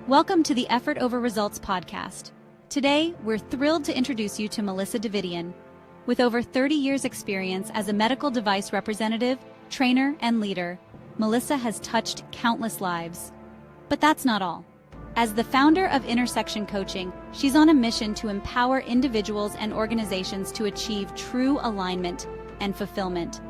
Welcome to the Effort Over Results podcast. Today, we're thrilled to introduce you to Melissa Davidian. With over 30 years' experience as a medical device representative, trainer, and leader, Melissa has touched countless lives. But that's not all. As the founder of Intersection Coaching, she's on a mission to empower individuals and organizations to achieve true alignment and fulfillment.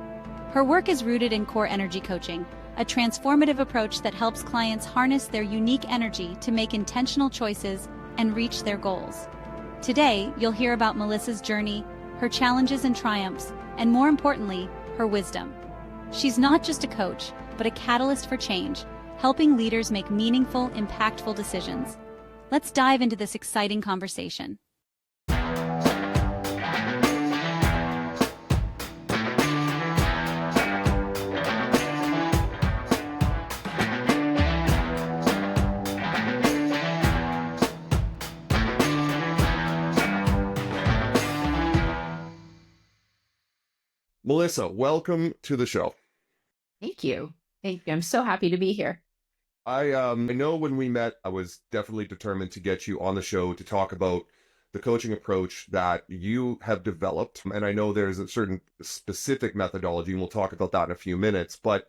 Her work is rooted in core energy coaching, a transformative approach that helps clients harness their unique energy to make intentional choices and reach their goals. Today, you'll hear about Melissa's journey, her challenges and triumphs, and more importantly, her wisdom. She's not just a coach, but a catalyst for change, helping leaders make meaningful, impactful decisions. Let's dive into this exciting conversation. Melissa, welcome to the show. Thank you. Thank you. I'm so happy to be here. I know when we met, I was definitely determined to get you on the show to talk about the coaching approach that you have developed. And I know there's a certain specific methodology, and we'll talk about that in a few minutes. But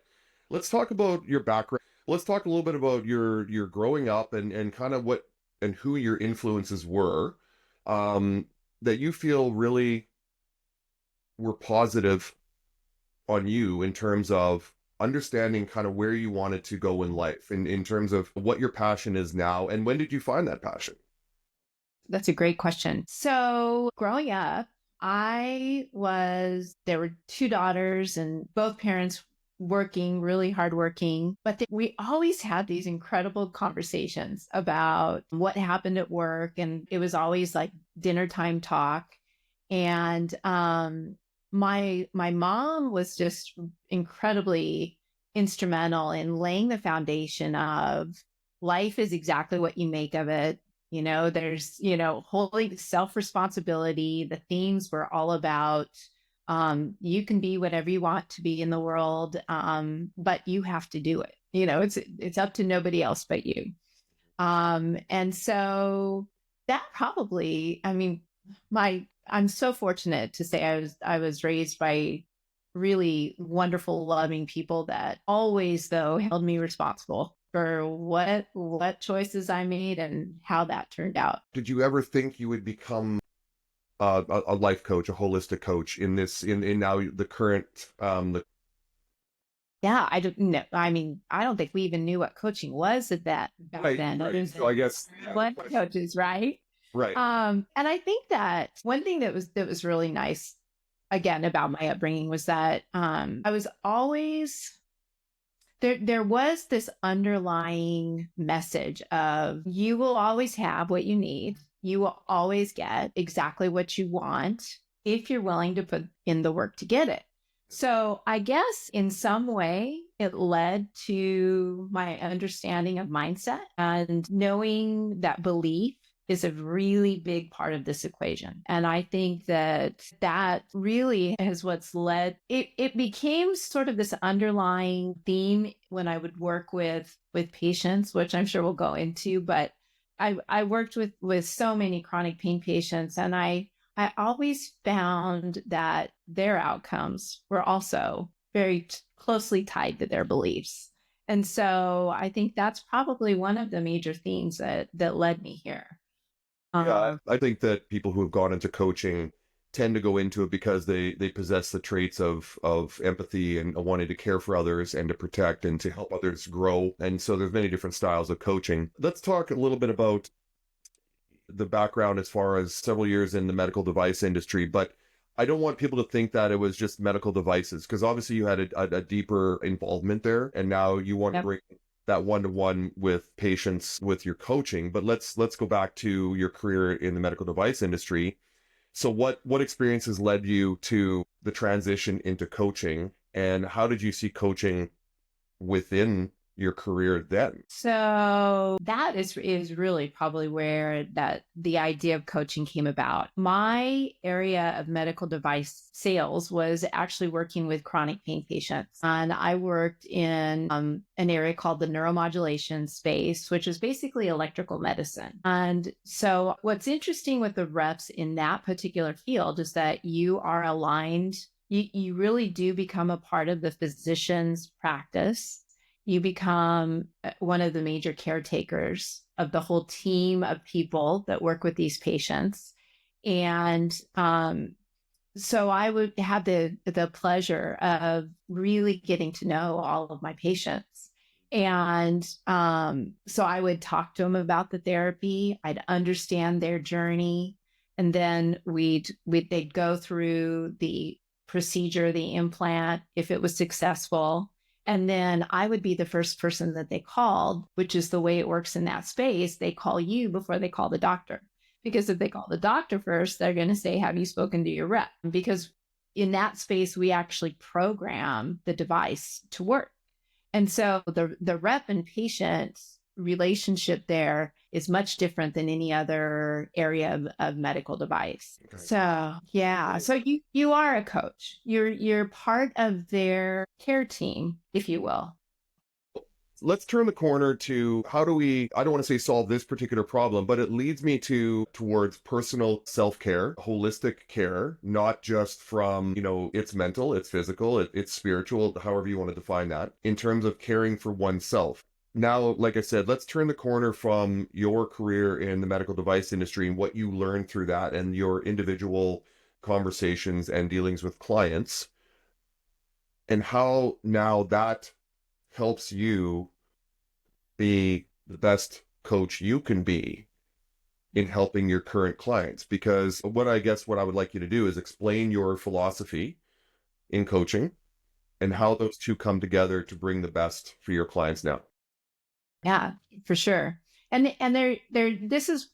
let's talk about your background. Let's talk a little bit about your growing up and kind of what and who your influences were that you feel really were positive on you in terms of understanding kind of where you wanted to go in life, in terms of what your passion is now, and when did you find that passion? That's a great question. So growing up, there were two daughters and both parents working, really hardworking, but we always had these incredible conversations about what happened at work. And it was always like dinner time talk. And, my mom was just incredibly instrumental in laying the foundation of life is exactly what you make of it. You know, there's, holding self-responsibility. The themes were all about, you can be whatever you want to be in the world, but you have to do it. It's up to nobody else but you. And so that probably, I'm so fortunate to say I was raised by really wonderful, loving people that always, though, held me responsible for what choices I made and how that turned out. Did you ever think you would become a life coach, a holistic coach in now the current Yeah, I don't know. I don't think we even knew what coaching was back then. Right. So I guess life coaches, right? Right. And I think that one thing that was really nice, again, about my upbringing was that I was always there was this underlying message of you will always have what you need. You will always get exactly what you want if you're willing to put in the work to get it. So I guess in some way it led to my understanding of mindset and knowing that belief is a really big part of this equation. And I think that really is what's led, it became sort of this underlying theme when I would work with patients, which I'm sure we'll go into, but I worked with so many chronic pain patients, and I always found that their outcomes were also very closely tied to their beliefs. And so I think that's probably one of the major themes that led me here. Yeah, I think that people who have gone into coaching tend to go into it because they possess the traits of empathy and wanting to care for others and to protect and to help others grow. And so there's many different styles of coaching. Let's talk a little bit about the background as far as several years in the medical device industry, but I don't want people to think that it was just medical devices, because obviously you had a deeper involvement there, and now you want to bring that one-to-one with patients with your coaching. But let's go back to your career in the medical device industry. So what experiences led you to the transition into coaching, and how did you see coaching within your career then? So that is really probably where that the idea of coaching came about. My area of medical device sales was actually working with chronic pain patients. And I worked in an area called the neuromodulation space, which is basically electrical medicine. And so what's interesting with the reps in that particular field is that you are aligned. You really do become a part of the physician's practice. You become one of the major caretakers of the whole team of people that work with these patients. And so I would have the pleasure of really getting to know all of my patients. And so I would talk to them about the therapy. I'd understand their journey. And then they'd go through the procedure, the implant, if it was successful. And then I would be the first person that they called, which is the way it works in that space. They call you before they call the doctor. Because if they call the doctor first, they're going to say, have you spoken to your rep? Because in that space, we actually program the device to work. And so the rep and patient relationship there is much different than any other area of medical device. Okay. So yeah, so you are a coach. You're part of their care team, if you will. Let's turn the corner to how do we, I don't want to say solve this particular problem, but it leads me towards personal self-care, holistic care, not just from, it's mental, it's physical, it's spiritual, however you want to define that, in terms of caring for oneself. Now, like I said, let's turn the corner from your career in the medical device industry and what you learned through that and your individual conversations and dealings with clients, and how now that helps you be the best coach you can be in helping your current clients. Because what I would like you to do is explain your philosophy in coaching and how those two come together to bring the best for your clients now. Yeah, for sure. And this is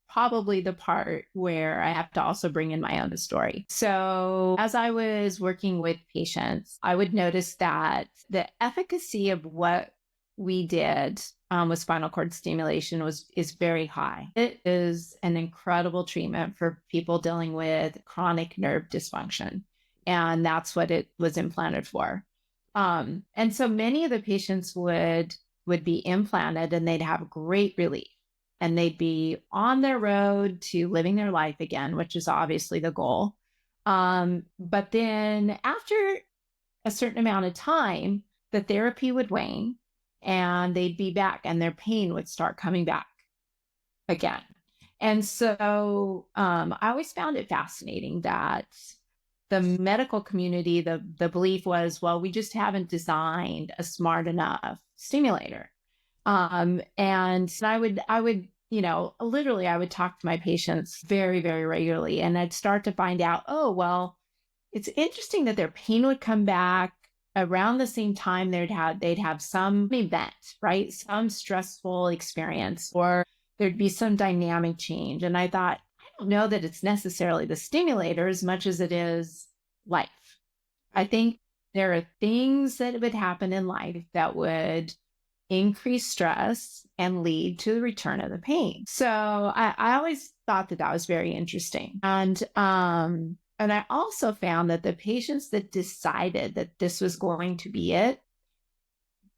probably the part where I have to also bring in my own story. So as I was working with patients, I would notice that the efficacy of what we did with spinal cord stimulation is very high. It is an incredible treatment for people dealing with chronic nerve dysfunction. And that's what it was implanted for. And so many of the patients would be implanted and they'd have great relief. And they'd be on their road to living their life again, which is obviously the goal. But then after a certain amount of time, the therapy would wane and they'd be back and their pain would start coming back again. And so I always found it fascinating that the medical community, the belief was, well, we just haven't designed a smart enough stimulator. And I would, literally I would talk to my patients very, very regularly, and I'd start to find out, oh, well, it's interesting that their pain would come back around the same time they'd have some event, right? Some stressful experience, or there'd be some dynamic change. And I thought, I don't know that it's necessarily the stimulator as much as it is life. I think there are things that would happen in life that would increase stress and lead to the return of the pain. So I always thought that was very interesting. And I also found that the patients that decided that this was going to be it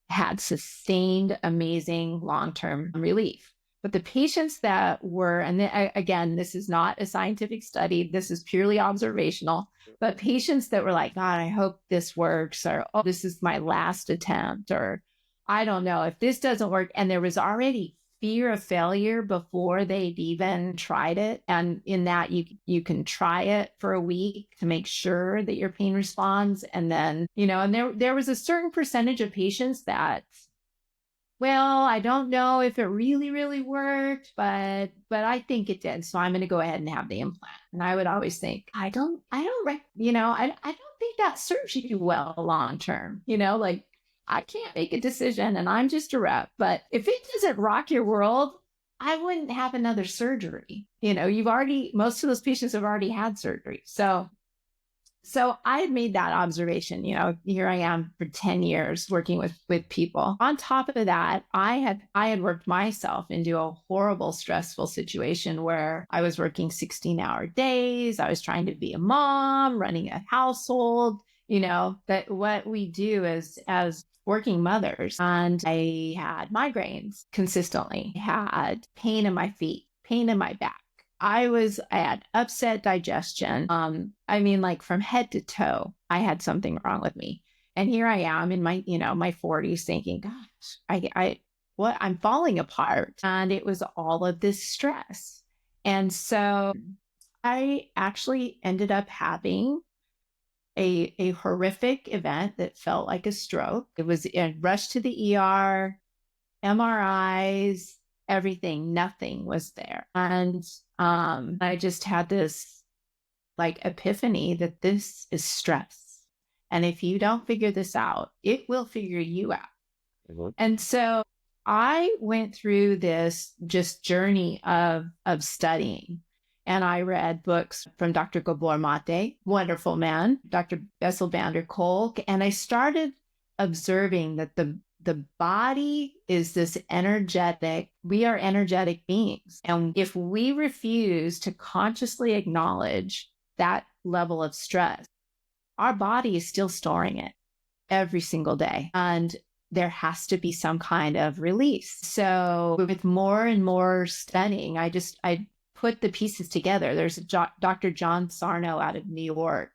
had sustained amazing long-term relief. But the patients that were, and again, this is not a scientific study, this is purely observational, but patients that were like, God, I hope this works, or, oh, this is my last attempt, or I don't know if this doesn't work. And there was already fear of failure before they'd even tried it. And in that, you can try it for a week to make sure that your pain responds. And then, and there was a certain percentage of patients that, well, I don't know if it really, really worked, but I think it did. So I'm going to go ahead and have the implant. And I would always think, I don't think that serves you well long term, like, I can't make a decision and I'm just a rep. But if it doesn't rock your world, I wouldn't have another surgery. Most of those patients have already had surgery. So So I had made that observation, here I am for 10 years working with people. On top of that, I had worked myself into a horrible, stressful situation where I was working 16-hour days. I was trying to be a mom, running a household, that what we do as working mothers. And I had migraines consistently, had pain in my feet, pain in my back. I had upset digestion. Like from head to toe, I had something wrong with me. And here I am in my 40s thinking, gosh, I'm falling apart. And it was all of this stress. And so I actually ended up having a horrific event that felt like a stroke. It was a rush to the ER, MRIs, everything, nothing was there. And I just had this like epiphany that this is stress. And if you don't figure this out, it will figure you out. Mm-hmm. And so I went through this just journey of studying. And I read books from Dr. Gabor Mate, wonderful man, Dr. Bessel van der Kolk, and I started observing that the body is this we are energetic beings. And if we refuse to consciously acknowledge that level of stress, our body is still storing it every single day. And there has to be some kind of release. So with more and more studying, I put the pieces together. There's Dr. John Sarno out of New York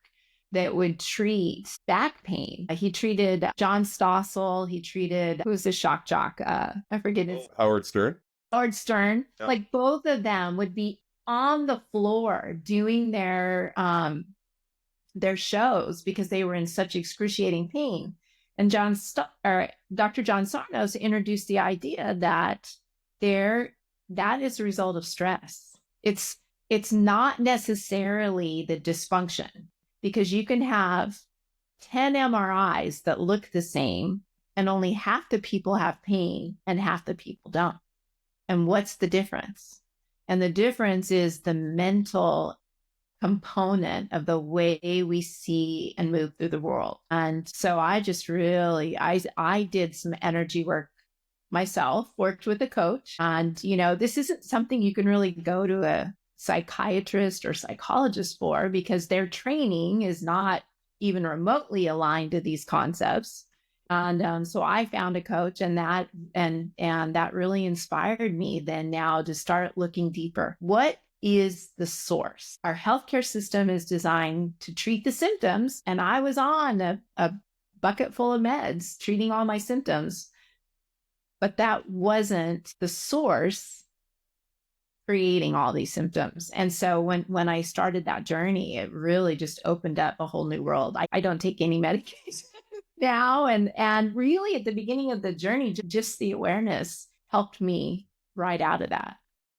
that would treat back pain. He treated John Stossel. He treated, who's the shock jock? I forget his. Howard Stern. Howard Stern. Yeah. Like both of them would be on the floor doing their shows because they were in such excruciating pain. And Dr. John Sarnos introduced the idea that that is a result of stress. It's not necessarily the dysfunction, because you can have 10 MRIs that look the same and only half the people have pain and half the people don't. And what's the difference? And the difference is the mental component of the way we see and move through the world. And so I just really, I did some energy work myself, worked with a coach. And, this isn't something you can really go to a psychiatrist or psychologist for, because their training is not even remotely aligned to these concepts. And so I found a coach, and that really inspired me then now to start looking deeper. What is the source? Our healthcare system is designed to treat the symptoms, and I was on a bucket full of meds treating all my symptoms, but that wasn't the source creating all these symptoms. And so when I started that journey, it really just opened up a whole new world. I don't take any medication now. And really at the beginning of the journey, just the awareness helped me right out of that.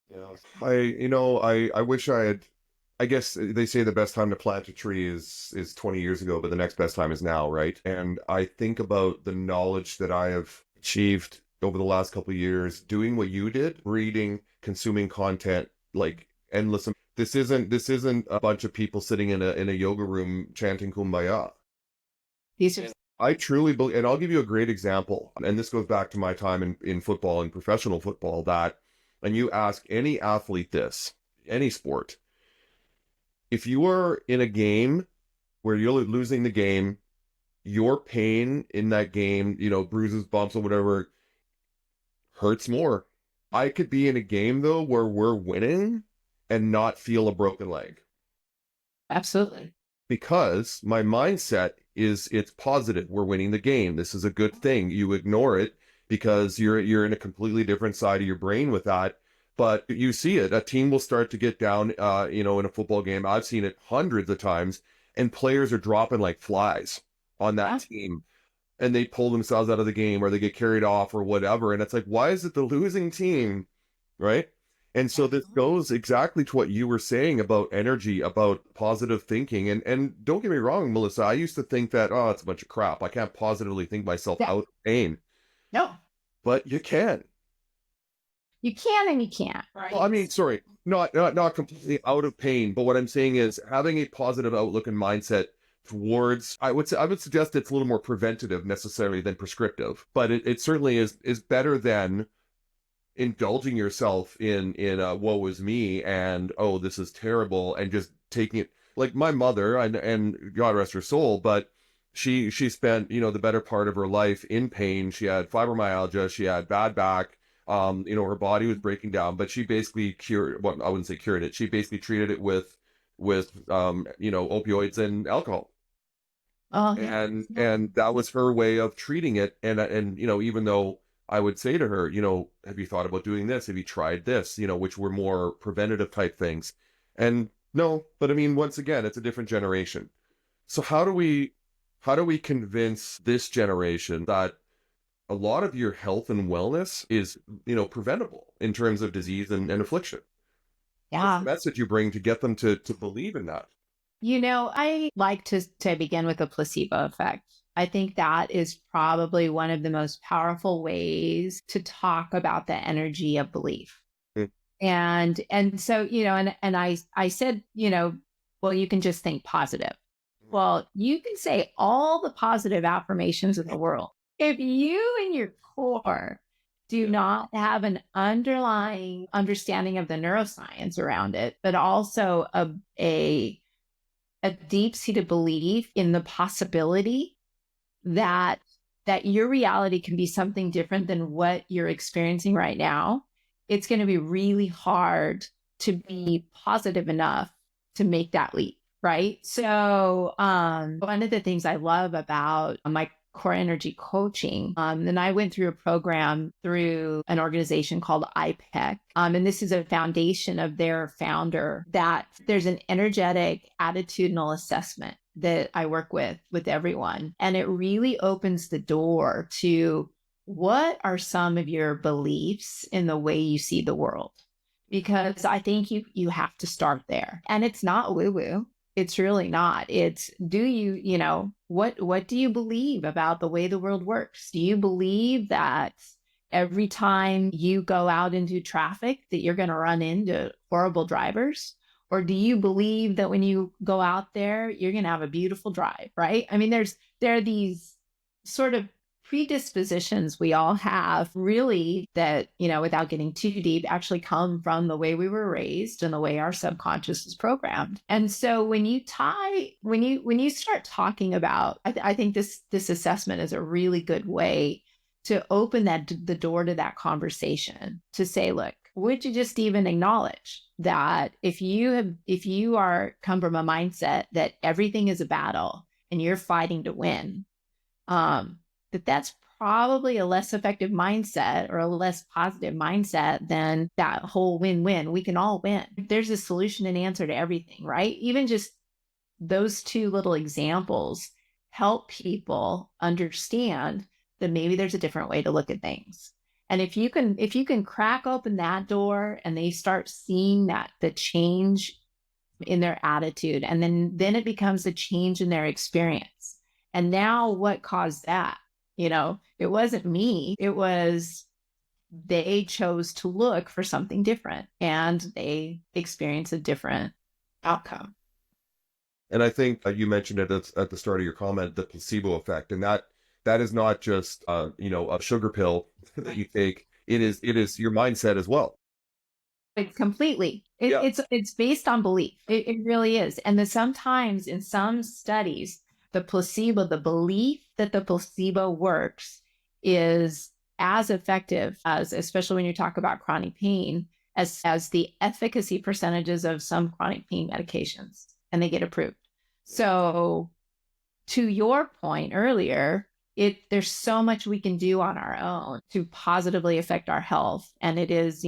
Yeah. I wish I guess they say the best time to plant a tree is 20 years ago, but the next best time is now, right? And I think about the knowledge that I have achieved over the last couple of years doing what you did, reading, consuming content like endless. This isn't a bunch of people sitting in a yoga room chanting kumbaya. I truly believe, and I'll give you a great example, and this goes back to my time in football and professional football, and you ask any athlete this, any sport, if you are in a game where you're losing the game, your pain in that game, bruises, bumps, or whatever, hurts more. I could be in a game though where we're winning and not feel a broken leg. Absolutely. Because my mindset is it's positive. We're winning the game. This is a good thing. You ignore it because you're in a completely different side of your brain with that. But you see it. A team will start to get down, in a football game. I've seen it hundreds of times, and players are dropping like flies on that team. And they pull themselves out of the game, or they get carried off or whatever. And it's like, why is it the losing team? Right? And so this goes exactly to what you were saying about energy, about positive thinking. And don't get me wrong, Melissa, I used to think that, it's a bunch of crap. I can't positively think myself out of pain. No. But you can. You can and you can't. Right? Well, I mean, sorry, not completely out of pain. But what I'm saying is having a positive outlook and mindset towards, I would suggest it's a little more preventative necessarily than prescriptive, but it certainly is better than indulging yourself in woe is me and, oh, this is terrible, and just taking it. Like my mother, and God rest her soul, but she spent, the better part of her life in pain. She had fibromyalgia, she had bad back, her body was breaking down, but she basically cured, well, I wouldn't say cured it, she basically treated it with opioids and alcohol. Oh, yeah. And that was her way of treating it. And even though I would say to her, have you thought about doing this? Have you tried this? Which were more preventative type things. And no, but I mean, once again, it's a different generation. So how do we convince this generation that a lot of your health and wellness is, preventable in terms of disease and affliction? What's Yeah. the message you bring to get them to believe in that? I like to begin with the placebo effect. I think that is probably one of the most powerful ways to talk about the energy of belief. Mm. And so, and I said, well, you can just think positive. Well, you can say all the positive affirmations in the world. If you in your core do not have an underlying understanding of the neuroscience around it, but also a deep-seated belief in the possibility that your reality can be something different than what you're experiencing right now, it's going to be really hard to be positive enough to make that leap, right? So one of the things I love about my core energy coaching, and I went through a program through an organization called IPEC, and this is a foundation of their founder, that there's an energetic attitudinal assessment that I work with everyone. And it really opens the door to what are some of your beliefs in the way you see the world? Because I think you have to start there. And it's not woo-woo. It's really not. It's, do you, what do you believe about the way the world works? Do you believe that every time you go out into traffic that you're going to run into horrible drivers? Or do you believe that when you go out there, you're going to have a beautiful drive, right? I mean, there are these sort of predispositions we all have, really, that, without getting too deep, actually come from the way we were raised and the way our subconscious is programmed. And so when you start talking about, I think this assessment is a really good way to open the door to that conversation, to say, look, would you just even acknowledge that if you are come from a mindset that everything is a battle and you're fighting to win, that's probably a less effective mindset, or a less positive mindset than that whole win-win. We can all win. There's a solution and answer to everything, right? Even just those two little examples help people understand that maybe there's a different way to look at things. And if you can crack open that door and they start seeing that the change in their attitude, and then it becomes a change in their experience. And now what caused that? It wasn't me. It was they chose to look for something different, and they experience a different outcome. And I think you mentioned it at the start of your comment, the placebo effect, and that is not just a sugar pill that you take. It is your mindset as well. It's completely. It's based on belief. It really is. And sometimes in some studies, the belief that the placebo works is as effective as, especially when you talk about chronic pain, as the efficacy percentages of some chronic pain medications, and they get approved. So to your point earlier, there's so much we can do on our own to positively affect our health. And it is,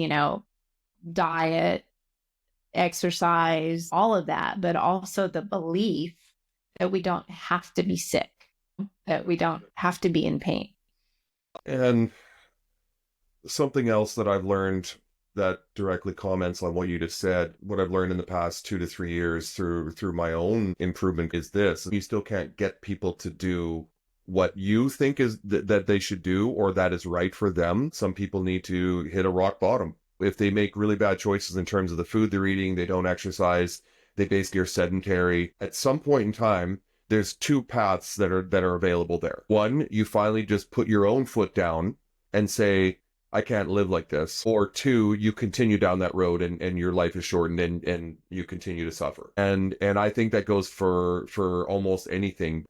diet, exercise, all of that, but also the belief that we don't have to be sick, that we don't have to be in pain. And something else that I've learned that directly comments on what you just said, what I've learned in the past 2 to 3 years through my own improvement, is this: you still can't get people to do what you think is that they should do, or that is right for them. Some people need to hit a rock bottom. If they make really bad choices in terms of the food they're eating, they don't exercise, they basically are sedentary. At some point in time, there's two paths that are available there. One, you finally just put your own foot down and say, I can't live like this. Or two, you continue down that road and your life is shortened and you continue to suffer. And I think that goes for almost anything.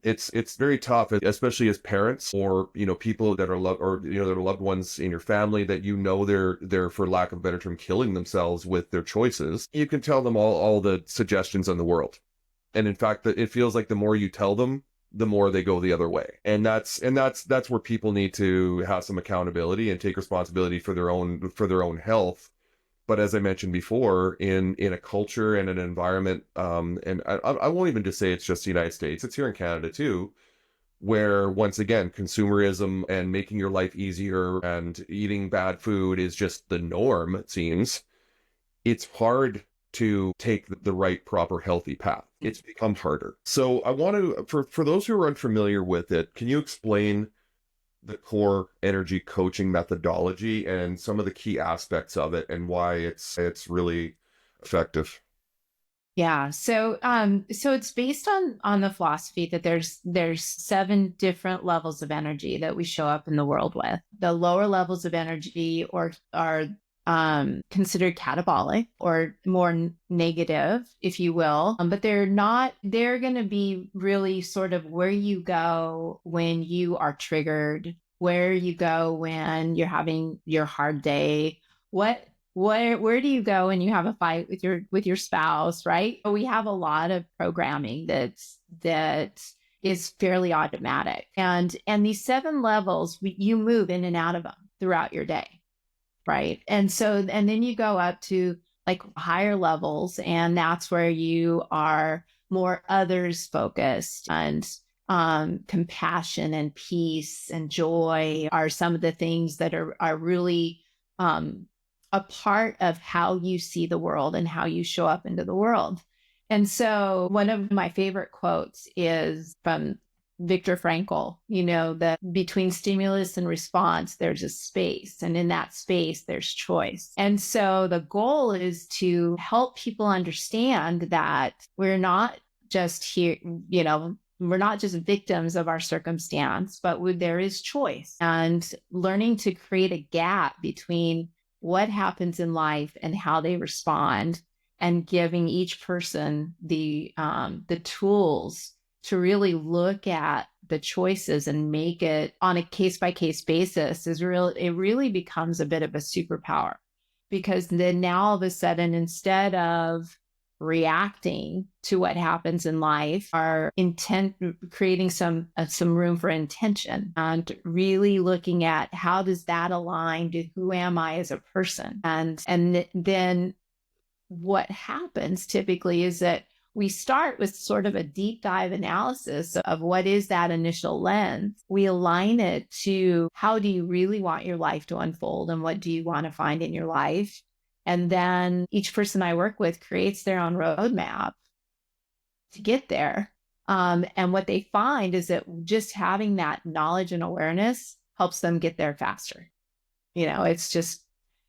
It's very tough, especially as parents or, people that are that are loved ones in your family that, they're, for lack of a better term, killing themselves with their choices. You can tell them all the suggestions in the world. And in fact, it feels like the more you tell them, the more they go the other way. And that's where people need to have some accountability and take responsibility for their own health. But as I mentioned before, in a culture and an environment, and I won't even just say it's just the United States, it's here in Canada too, where once again, consumerism and making your life easier and eating bad food is just the norm, it seems. It's hard to take the right, proper, healthy path. It's become harder. So I want to, for those who are unfamiliar with it, can you explain the core energy coaching methodology and some of the key aspects of it and why it's really effective? Yeah. So it's based on the philosophy that there's 7 different levels of energy that we show up in the world with. The lower levels of energy are considered catabolic or more negative, if you will. But they're going to be really sort of where you go when you are triggered, where you go when you're having your hard day, where do you go when you have a fight with your spouse, right? We have a lot of programming that is fairly automatic. And these 7 levels, you move in and out of them throughout your day. Right. And then you go up to like higher levels, and that's where you are more others focused, and compassion and peace and joy are some of the things that are really a part of how you see the world and how you show up into the world. And so one of my favorite quotes is from Viktor Frankl, that between stimulus and response, there's a space. And in that space, there's choice. And so the goal is to help people understand that we're not just here, we're not just victims of our circumstance, but there is choice, and learning to create a gap between what happens in life and how they respond, and giving each person the tools to really look at the choices and make it on a case-by-case basis it really becomes a bit of a superpower, because then now all of a sudden, instead of reacting to what happens in life, are creating some room for intention and really looking at how does that align to who am I as a person. And then what happens typically is that we start with sort of a deep dive analysis of what is that initial lens. We align it to how do you really want your life to unfold and what do you want to find in your life? And then each person I work with creates their own roadmap to get there. And what they find is that just having that knowledge and awareness helps them get there faster.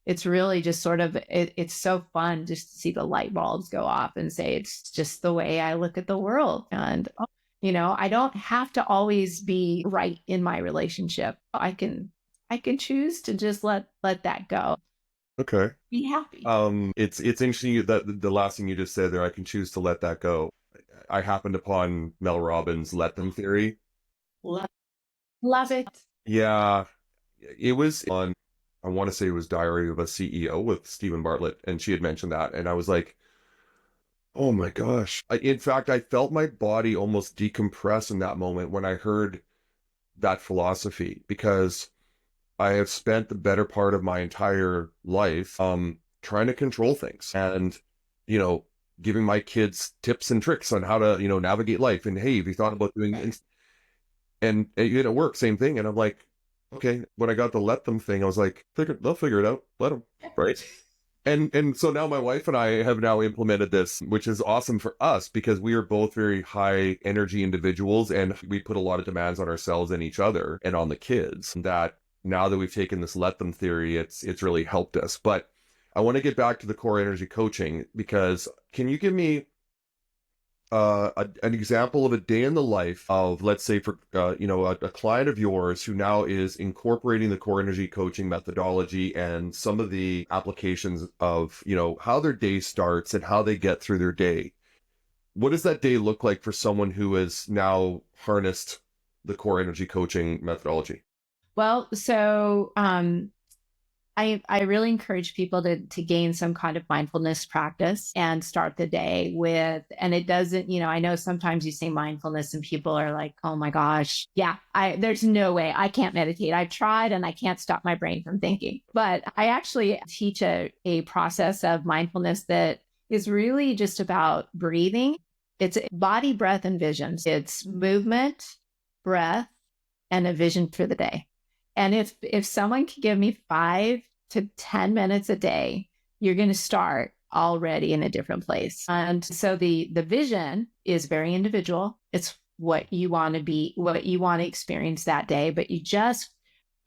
It's really just sort of, it's so fun just to see the light bulbs go off and say, it's just the way I look at the world. And, I don't have to always be right in my relationship. I can choose to just let that go. Okay. Be happy. It's interesting that the last thing you just said there, I can choose to let that go. I happened upon Mel Robbins' let them theory. Love it. Yeah. It was on, I want to say it was Diary of a CEO with Stephen Bartlett, and she had mentioned that, and I was like, oh my gosh. In fact, I felt my body almost decompress in that moment when I heard that philosophy, because I have spent the better part of my entire life trying to control things and, giving my kids tips and tricks on how to, navigate life. And hey, have you thought about doing this? And it worked, same thing. And I'm like, okay, when I got the let them thing, I was like, they'll figure it out. Let them, right? And so now my wife and I have now implemented this, which is awesome for us because we are both very high energy individuals, and we put a lot of demands on ourselves and each other and on the kids. That now that we've taken this let them theory, it's really helped us. But I want to get back to the core energy coaching, because can you give me an example of a day in the life of, let's say, for a client of yours who now is incorporating the core energy coaching methodology and some of the applications of, how their day starts and how they get through their day. What does that day look like for someone who has now harnessed the core energy coaching methodology? Well, so I really encourage people to gain some kind of mindfulness practice and start the day with, and it doesn't, I know sometimes you say mindfulness and people are like, oh my gosh, yeah, there's no way I can't meditate. I've tried and I can't stop my brain from thinking. But I actually teach a process of mindfulness that is really just about breathing. It's body, breath, and vision. It's movement, breath, and a vision for the day. And if someone can give me 5 to 10 minutes a day, you're going to start already in a different place. And so the vision is very individual. It's what you want to be, what you want to experience that day, but you just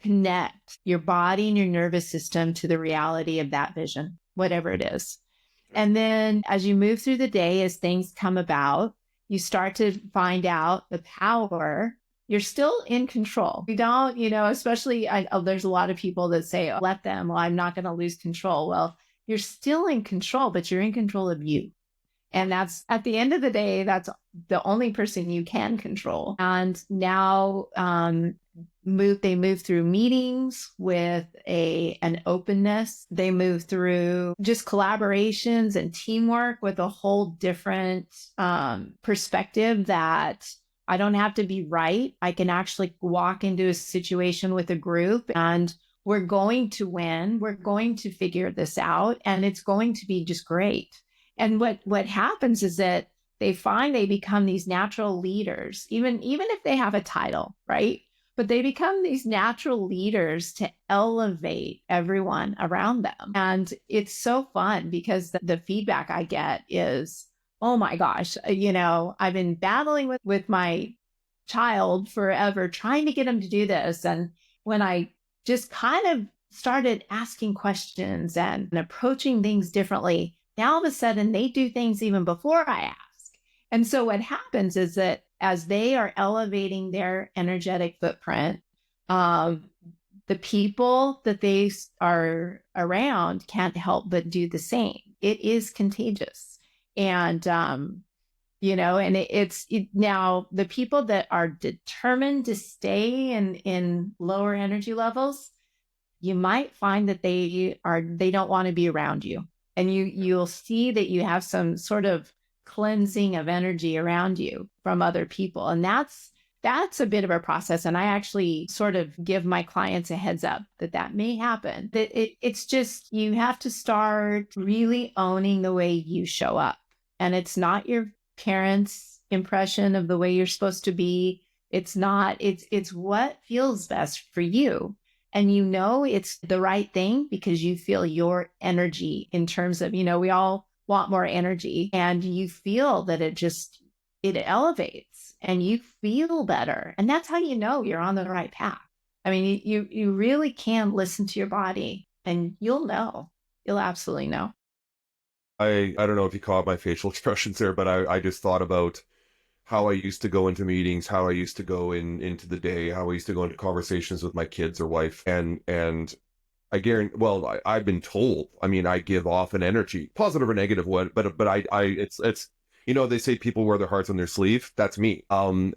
connect your body and your nervous system to the reality of that vision, whatever it is. And then as you move through the day, as things come about, you start to find out the power. You're still in control. You don't, especially there's a lot of people that say, oh, let them, well, I'm not going to lose control. Well, you're still in control, but you're in control of you. And that's at the end of the day, that's the only person you can control. And now they move through meetings with an openness. They move through just collaborations and teamwork with a whole different perspective that I don't have to be right. I can actually walk into a situation with a group and we're going to win. We're going to figure this out and it's going to be just great. And what happens is that they find they become these natural leaders, even if they have a title, right? But they become these natural leaders to elevate everyone around them. And it's so fun because the feedback I get is, oh my gosh, I've been battling with my child forever, trying to get him to do this. And when I just kind of started asking questions and approaching things differently, now all of a sudden they do things even before I ask. And so what happens is that as they are elevating their energetic footprint, the people that they are around can't help but do the same. It is contagious. And, and now the people that are determined to stay in lower energy levels, you might find that they don't want to be around you. And you'll see that you have some sort of cleansing of energy around you from other people. And that's a bit of a process. And I actually sort of give my clients a heads up that may happen. That it's just, you have to start really owning the way you show up. And it's not your parents' impression of the way you're supposed to be. It's not, it's what feels best for you. And it's the right thing because you feel your energy in terms of, we all want more energy and you feel that it elevates and you feel better. And that's how you're on the right path. I mean, you really can listen to your body and you'll absolutely know. I don't know if you caught my facial expressions there, but I just thought about how I used to go into meetings, how I used to go into the day, how I used to go into conversations with my kids or wife. And I guarantee, well, I've been told, I give off an energy, positive or negative one, but it's, they say people wear their hearts on their sleeve. That's me. And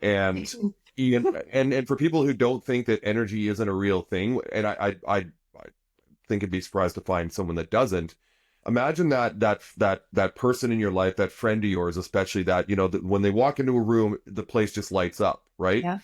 for people who don't think that energy isn't a real thing, and I think it'd be surprised to find someone that doesn't. Imagine that person in your life, that friend of yours, especially that, that when they walk into a room, the place just lights up, right? Yeah.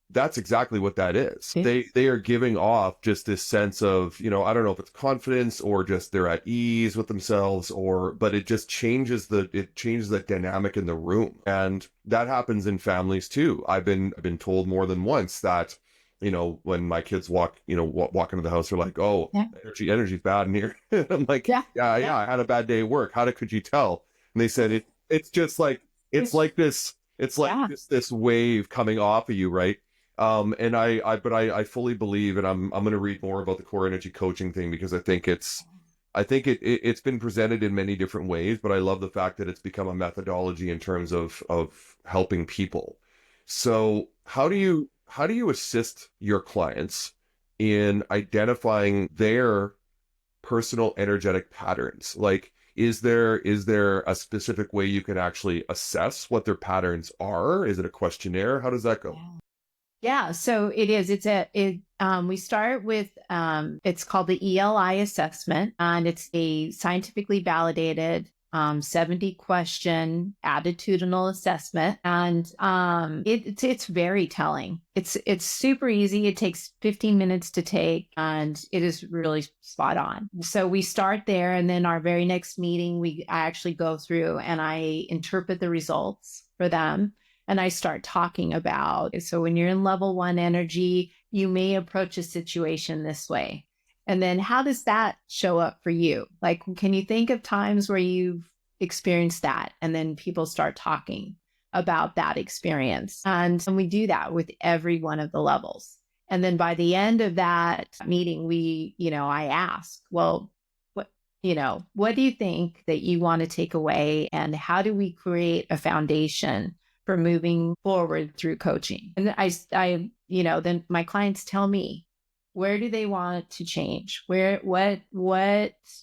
That's exactly what that is. Yeah. They are giving off just this sense of, I don't know if it's confidence or just they're at ease with themselves but it just changes the dynamic in the room. And that happens in families too. I've been told more than once that, when my kids walk into the house, they're like, oh, yeah, energy's bad in here. I'm like, yeah, I had a bad day at work. Could you tell? And they said, it's just like, it's like this wave coming off of you. Right. And I fully believe, and I'm going to read more about the core energy coaching thing because I think it's I think it's been presented in many different ways, but I love the fact that it's become a methodology in terms of helping people. So how do you assist your clients in identifying their personal energetic patterns? Like, is there a specific way you can actually assess what their patterns are? Is it a questionnaire? How does that go? Yeah, so it is. We start with it's called the ELI assessment, and it's a scientifically validated 70 question attitudinal assessment, and it's very telling. It's super easy. It takes 15 minutes to take, and it is really spot on. So we start there, and then our very next meeting, I actually go through and I interpret the results for them. And I start talking about, so when you're in level 1 energy, you may approach a situation this way. And then how does that show up for you? Like, can you think of times where you've experienced that? And then people start talking about that experience. And we do that with every one of the levels. And then by the end of that meeting, I ask, well, what do you think that you want to take away? And how do we create a foundation for moving forward through coaching? And then my clients tell me, where do they want to change? What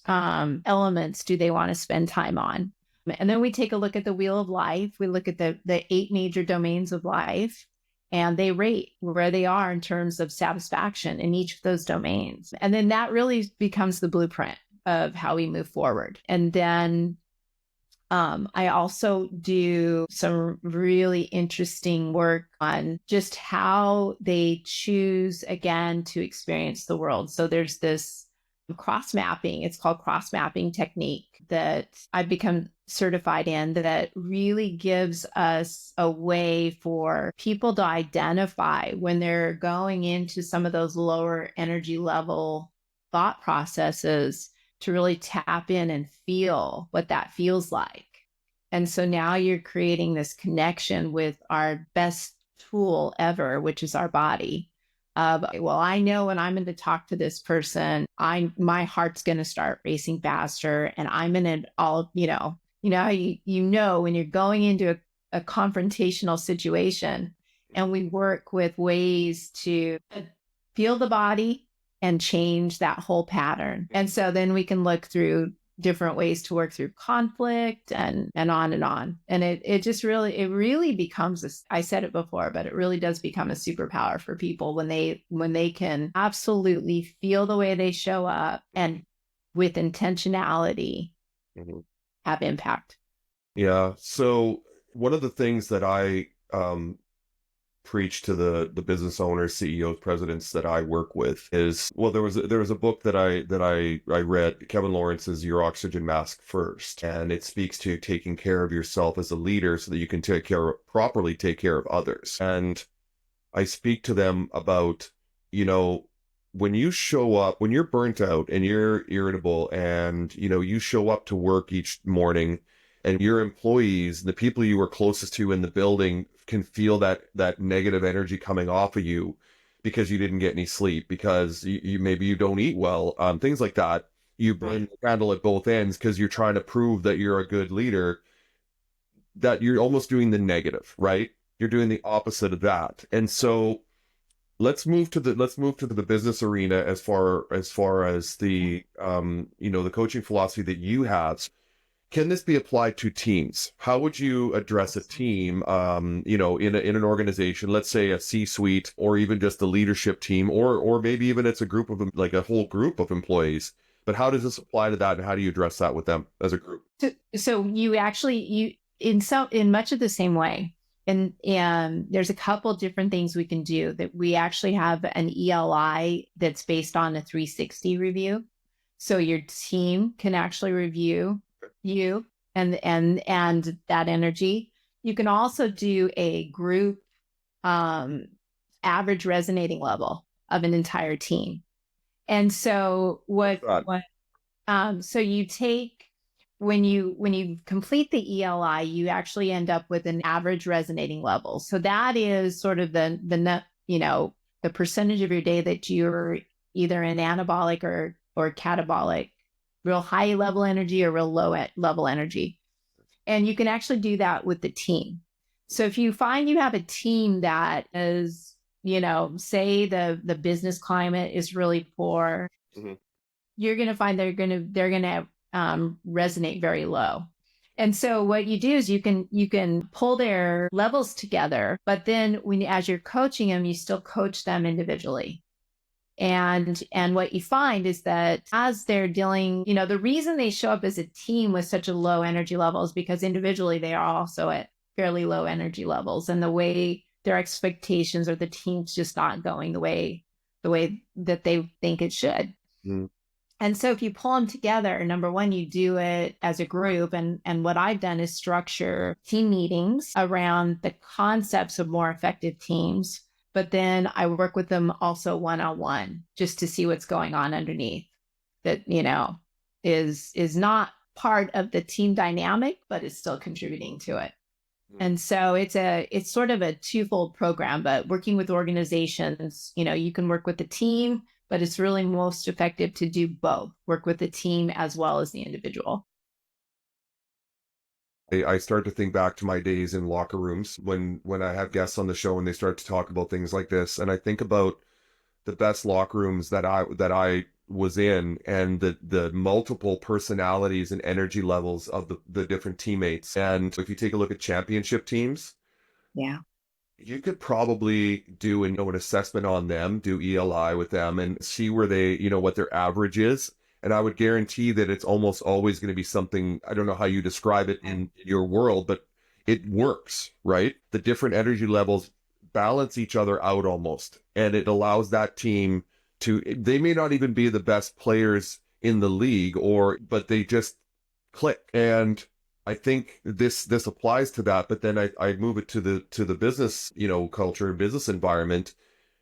elements do they want to spend time on? And then we take a look at the wheel of life. We look at the 8 major domains of life, and they rate where they are in terms of satisfaction in each of those domains. And then that really becomes the blueprint of how we move forward. And then I also do some really interesting work on just how they choose, again, to experience the world. So there's this cross mapping. It's called cross mapping technique that I've become certified in, that really gives us a way for people to identify when they're going into some of those lower energy level thought processes, to really tap in and feel what that feels like. And so now you're creating this connection with our best tool ever, which is our body. Well, I know when I'm going to talk to this person, my heart's going to start racing faster, and I'm in it all, how when you're going into a confrontational situation, and we work with ways to feel the body and change that whole pattern. And so then we can look through different ways to work through conflict and on and on. And it really becomes I said it before, but it really does become a superpower for people when they can absolutely feel the way they show up and with intentionality have impact. Yeah. So one of the things that I preach to the business owners, CEOs, presidents that I work with is, well, there was a book that I read, Kevin Lawrence's Your Oxygen Mask First, and it speaks to taking care of yourself as a leader so that you can properly take care of others. And I speak to them about, when you show up, when you're burnt out and you're irritable, and you show up to work each morning, and your employees, the people you were closest to in the building, can feel that negative energy coming off of you because you didn't get any sleep, because maybe you don't eat well, things like that. You handle at both ends because you're trying to prove that you're a good leader, that you're almost doing the negative, right? You're doing the opposite of that. And so let's move to the business arena as far as the the coaching philosophy that you have. Can this be applied to teams? How would you address a team, in an organization, let's say a C-suite, or even just a leadership team, or maybe even it's a group of, like, a whole group of employees? But how does this apply to that, and how do you address that with them as a group? So you in much of the same way. And there's a couple different things we can do. That we actually have an ELI that's based on a 360 review. So your team can actually review you and that energy. You can also do a group average resonating level of an entire team. And so so you take, when you complete the ELI, you actually end up with an average resonating level. So that is sort of the percentage of your day that you're either in anabolic or catabolic real high level energy or real low level energy. And you can actually do that with the team. So if you find you have a team that is, say the business climate is really poor, you're going to find they're going to resonate very low. And so what you do is you can pull their levels together, but then as you're coaching them, you still coach them individually. And what you find is that as they're dealing, the reason they show up as a team with such a low energy level is because individually they are also at fairly low energy levels, and the way their expectations or the team's just not going the way that they think it should. And so if you pull them together, number one, you do it as a group. And what I've done is structure team meetings around the concepts of more effective teams. But then I work with them also one-on-one just to see what's going on underneath that, is not part of the team dynamic, but is still contributing to it. And so it's sort of a twofold program, but working with organizations, you can work with the team, but it's really most effective to do both, work with the team as well as the individual. I start to think back to my days in locker rooms when I have guests on the show and they start to talk about things like this. And I think about the best locker rooms that I was in, and the multiple personalities and energy levels of the different teammates. And if you take a look at championship teams, you could probably do an assessment on them, do ELI with them, and see where they, what their average is. And I would guarantee that it's almost always going to be something, I don't know how you describe it in your world, but it works, right? The different energy levels balance each other out almost. And it allows that team they may not even be the best players in the league, but they just click. And I think this applies to that, but then I move it to the business, culture and business environment.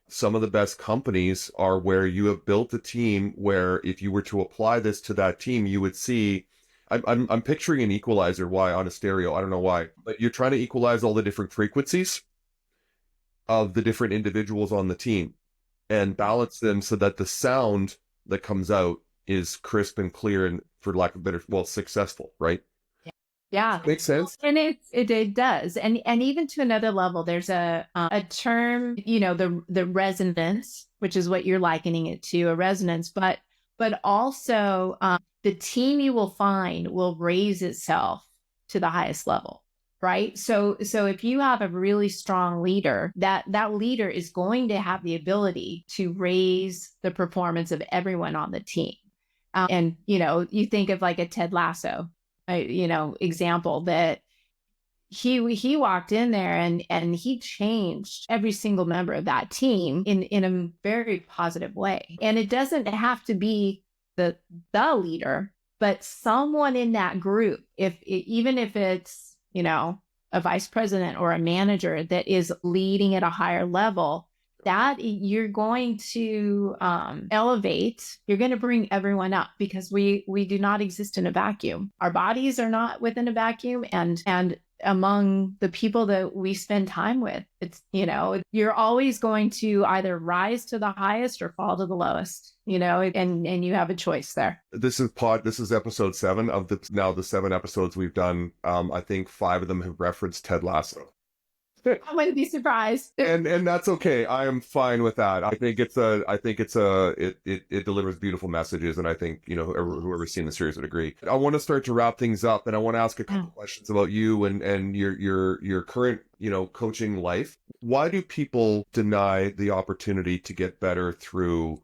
Some of the best companies are where you have built a team where if you were to apply this to that team, you would see, I'm picturing an equalizer. Why on a stereo? I don't know why, but you're trying to equalize all the different frequencies of the different individuals on the team and balance them so that the sound that comes out is crisp and clear and, for lack of better, successful, right? Yeah. Makes sense. And it does. And even to another level, there's a term, the resonance, which is what you're likening it to, a resonance, but also the team you will find will raise itself to the highest level, right? So if you have a really strong leader, that leader is going to have the ability to raise the performance of everyone on the team. And, you think of like a Ted Lasso, example that he walked in there and he changed every single member of that team in a very positive way. And it doesn't have to be the leader, but someone in that group, even if it's, a vice president or a manager that is leading at a higher level, that you're going to elevate, you're going to bring everyone up, because we do not exist in a vacuum. Our bodies are not within a vacuum. And among the people that we spend time with, it's, you're always going to either rise to the highest or fall to the lowest, and you have a choice there. This is episode 7 of the 7 episodes we've done. I think 5 of them have referenced Ted Lasso. I wouldn't be surprised. And that's okay. I am fine with that. I think it delivers beautiful messages, and I think, whoever's seen the series would agree. I want to start to wrap things up, and I want to ask a couple questions about you and your current, coaching life. Why do people deny the opportunity to get better through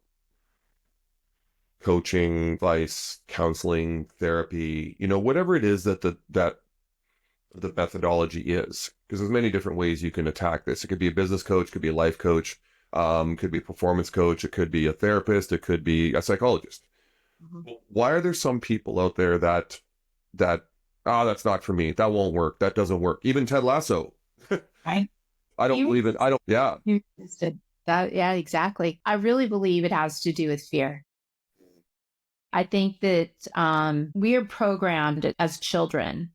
coaching, advice, counseling, therapy, whatever it is that the methodology is? Because there's many different ways you can attack this. It could be a business coach, could be a life coach, could be a performance coach, it could be a therapist, it could be a psychologist. Mm-hmm. Why are there some people out there that that's not for me, that won't work, that doesn't work? Even Ted Lasso. Right. I don't believe it. Yeah. Yeah, exactly. I really believe it has to do with fear. I think that we are programmed as children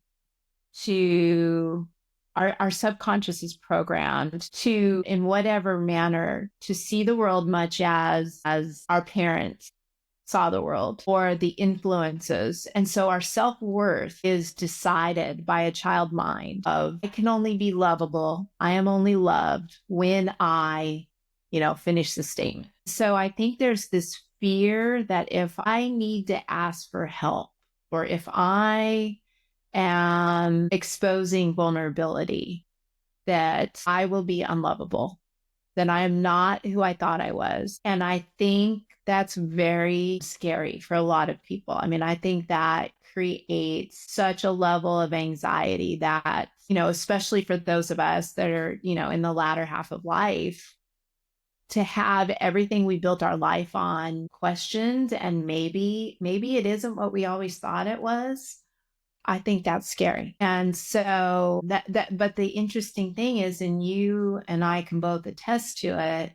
to, our subconscious is programmed to, in whatever manner, to see the world much as our parents saw the world or the influences. And so our self-worth is decided by a child mind of I can only be lovable. I am only loved when I, finish the statement. So I think there's this fear that if I need to ask for help or if I am exposing vulnerability, that I will be unlovable, that I am not who I thought I was. And I think that's very scary for a lot of people. I mean, I think that creates such a level of anxiety that, especially for those of us that are, in the latter half of life, to have everything we built our life on questioned and maybe it isn't what we always thought it was. I think that's scary. And so but the interesting thing is, and you and I can both attest to it,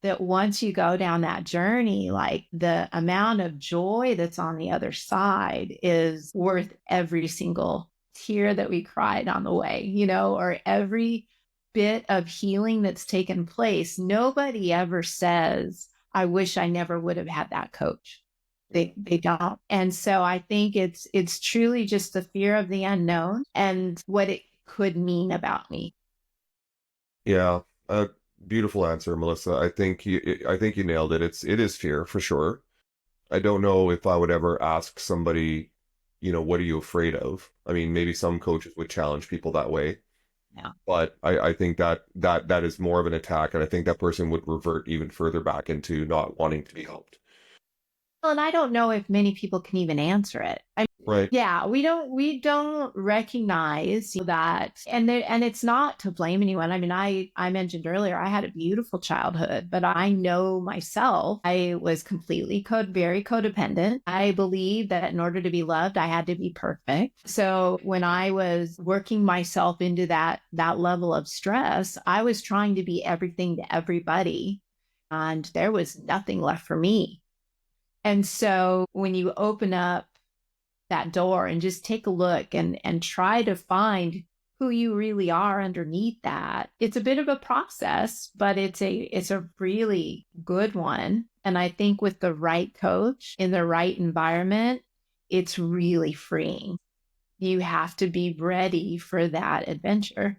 that once you go down that journey, like the amount of joy that's on the other side is worth every single tear that we cried on the way, or every bit of healing that's taken place. Nobody ever says, I wish I never would have had that coach. They don't. And so I think it's truly just the fear of the unknown and what it could mean about me. Yeah. Beautiful answer, Melissa. I think you nailed it. It is fear for sure. I don't know if I would ever ask somebody, what are you afraid of? I mean, maybe some coaches would challenge people that way. Yeah. But I think that is more of an attack, and I think that person would revert even further back into not wanting to be helped. Well, and I don't know if many people can even answer it. Right. Yeah, we don't recognize that, and it's not to blame anyone. I mean, I mentioned earlier I had a beautiful childhood, but I know myself, I was completely very codependent. I believed that in order to be loved, I had to be perfect. So when I was working myself into that level of stress, I was trying to be everything to everybody, and there was nothing left for me. And so when you open up that door and just take a look and try to find who you really are underneath that, it's a bit of a process, but it's a really good one. And I think with the right coach in the right environment, it's really freeing. You have to be ready for that adventure.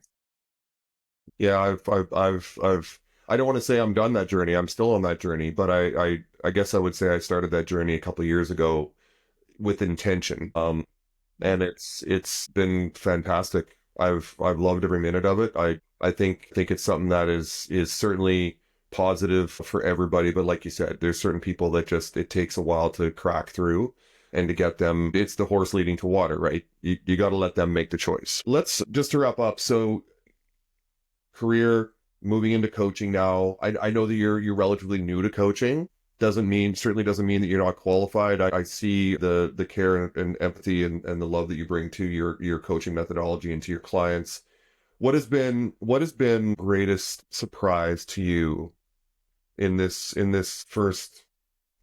Yeah, I don't want to say I'm done that journey. I'm still on that journey, but I guess I would say I started that journey a couple of years ago with intention. And it's been fantastic. I've loved every minute of it. I think it's something that is certainly positive for everybody, but like you said, there's certain people that just it takes a while to crack through and to get them. It's the horse leading to water, right? You got to let them make the choice. Let's just to wrap up. So career, moving into coaching now. I know that you're relatively new to coaching. Certainly doesn't mean that you're not qualified. I see the care and empathy and the love that you bring to your coaching methodology and to your clients. What has been greatest surprise to you in this first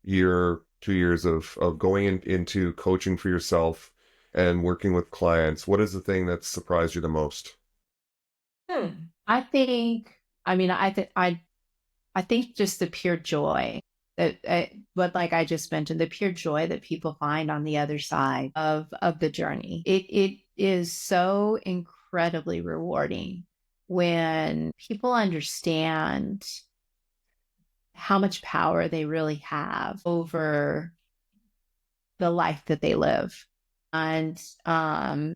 year, 2 years of going into coaching for yourself and working with clients? What is the thing that surprised you the most? I think, I mean, I think just the pure joy but like I just mentioned, the pure joy that people find on the other side of the journey. It is so incredibly rewarding when people understand how much power they really have over the life that they live, and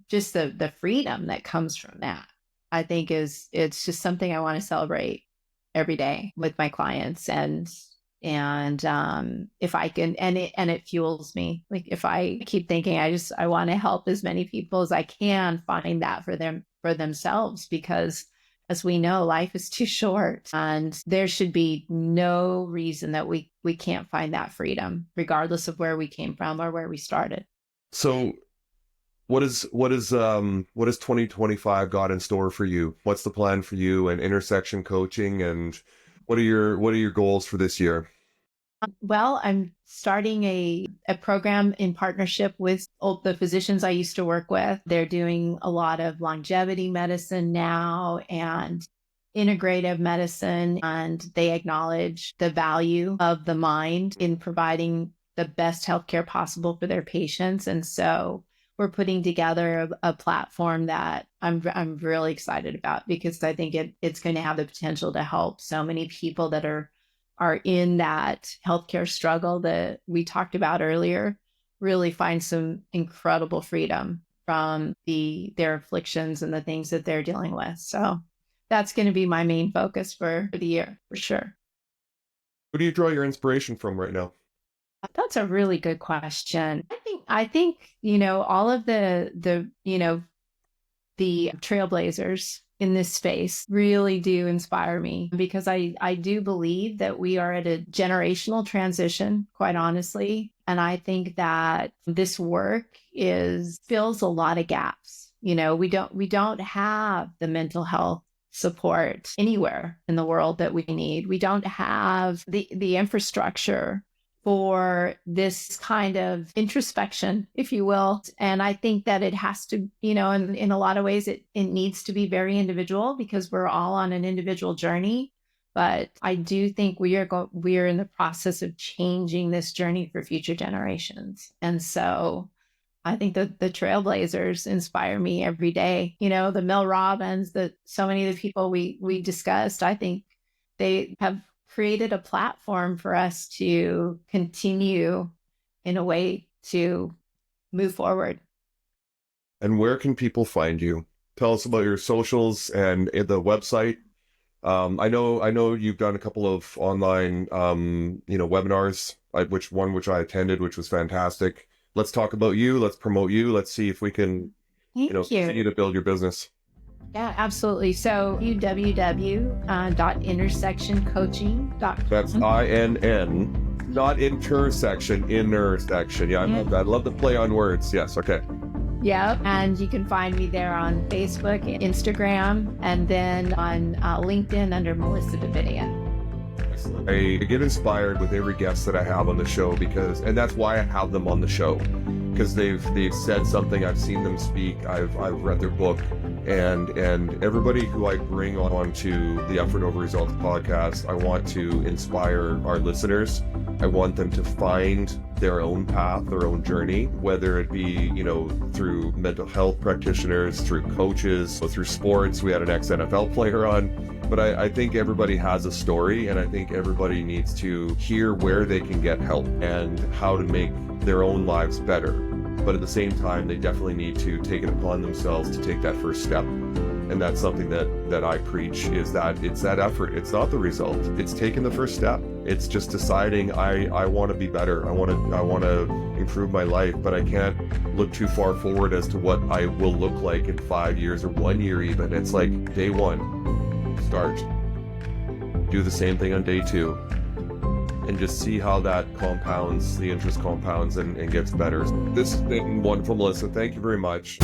just the freedom that comes from that. I think it's just something I want to celebrate every day with my clients, and if I can, and it fuels me. Like if I keep thinking, I want to help as many people as I can find that for themselves, because as we know, life is too short, and there should be no reason that we can't find that freedom, regardless of where we came from or where we started. So what is 2025 got in store for you? What's the plan for you and intersection coaching, and what are your goals for this year? Well, I'm starting a program in partnership with the physicians I used to work with. They're doing a lot of longevity medicine now and integrative medicine, and they acknowledge the value of the mind in providing the best healthcare possible for their patients. And so we're putting together a platform that I'm really excited about, because I think it's going to have the potential to help so many people that are in that healthcare struggle that we talked about earlier, really find some incredible freedom from their afflictions and the things that they're dealing with. So that's going to be my main focus for the year, for sure. Who do you draw your inspiration from right now? That's a really good question. I think, all of the trailblazers in this space really do inspire me, because I do believe that we are at a generational transition, quite honestly. And I think that this work fills a lot of gaps. We don't have the mental health support anywhere in the world that we need. We don't have the infrastructure for this kind of introspection, if you will. And I think that it has to, in a lot of ways, it needs to be very individual, because we're all on an individual journey. But I do think we are in the process of changing this journey for future generations. And so I think that the trailblazers inspire me every day. The Mel Robbins, so many of the people we discussed, I think they have created a platform for us to continue in a way to move forward. And where can people find you? Tell us about your socials and the website. I know you've done a couple of online, webinars, which I attended, which was fantastic. Let's talk about you. Let's promote you. Let's see if we can, continue to build your business. Yeah, absolutely. So www.intersectioncoaching.com. That's INN, not intersection, intersection. Yeah, I love that. I love the play on words. Yes, okay. Yeah, and you can find me there on Facebook, Instagram, and then on LinkedIn under Melissa Davidian. Excellent. I get inspired with every guest that I have on the show, and that's why I have them on the show, because they've said something. I've seen them speak. I've read their book. And everybody who I bring on to the Effort Over Results podcast, I want to inspire our listeners. I want them to find their own path, their own journey, whether it be, through mental health practitioners, through coaches, or through sports. We had an ex-NFL player on. But I think everybody has a story, and I think everybody needs to hear where they can get help and how to make their own lives better. But at the same time, they definitely need to take it upon themselves to take that first step. And that's something that I preach, is that it's that effort. It's not the result. It's taking the first step. It's just deciding I want to be better. I want to improve my life, but I can't look too far forward as to what I will look like in 5 years or 1 year even. It's like day one, start. Do the same thing on day two. And just see how that compounds, the interest compounds and gets better. This has been wonderful, Melissa. Thank you very much.